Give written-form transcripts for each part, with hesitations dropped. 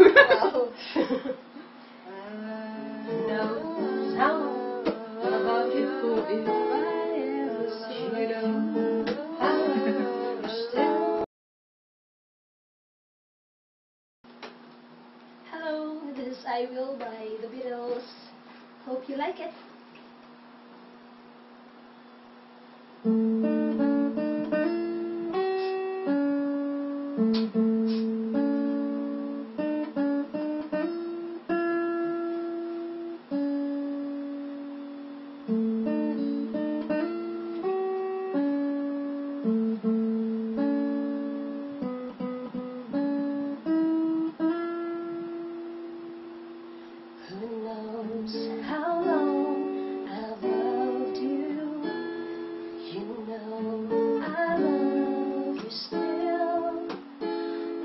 Wow. Knows how about you if I ever saw you. How still. Hello, this is I Will by The Beatles. Hope you like it. Who knows how long I've loved you? You know I love you still.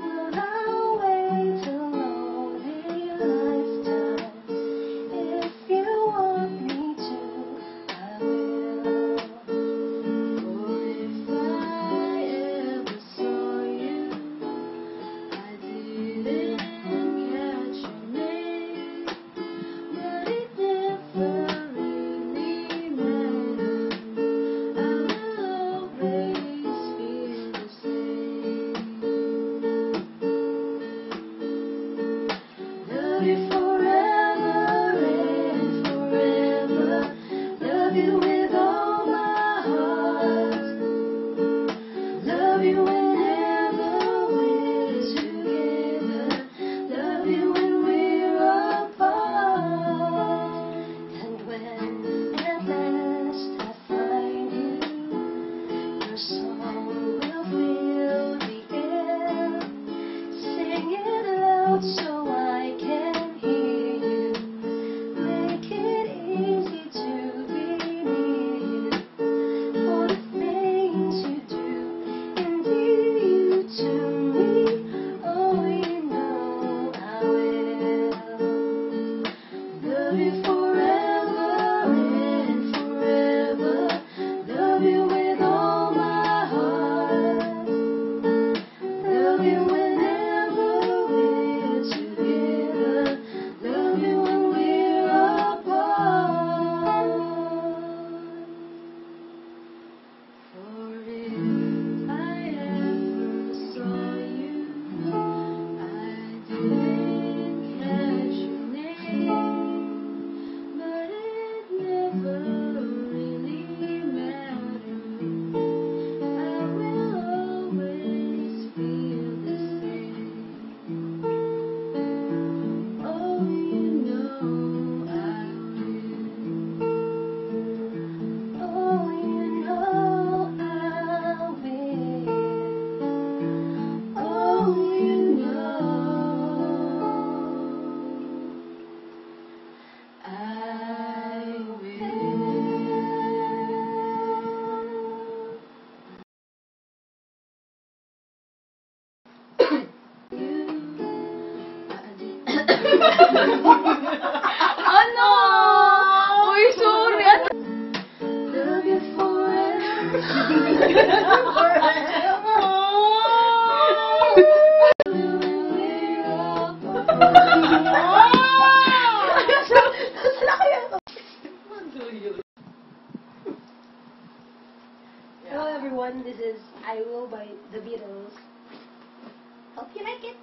Will I wait a lonely lifetime? If you want me to, I will. For if I ever saw you, I didn't catch your name. But it never really mattered. I will always feel the same. Love you forever and forever. Love you with all my heart. Love you whenever we're together. Love you when we're apart. And when at last I find you, your song will fill the air. Sing it loud so I can hear you. Make it easy to be near you. For the things you do endear you to me. Oh, you know I will. Love you forever and forever. Love you with all my heart. Love you whenever we're together. Love you when we're apart. For if I ever saw you, I didn't catch your name. But it never really mattered. I will always feel the same. Oh, you know I will. Oh, you know I will. Oh, you know I will. Ano? Uy, sorry. Love you forever. Hello everyone, this is I Will by The Beatles. Hope you like it.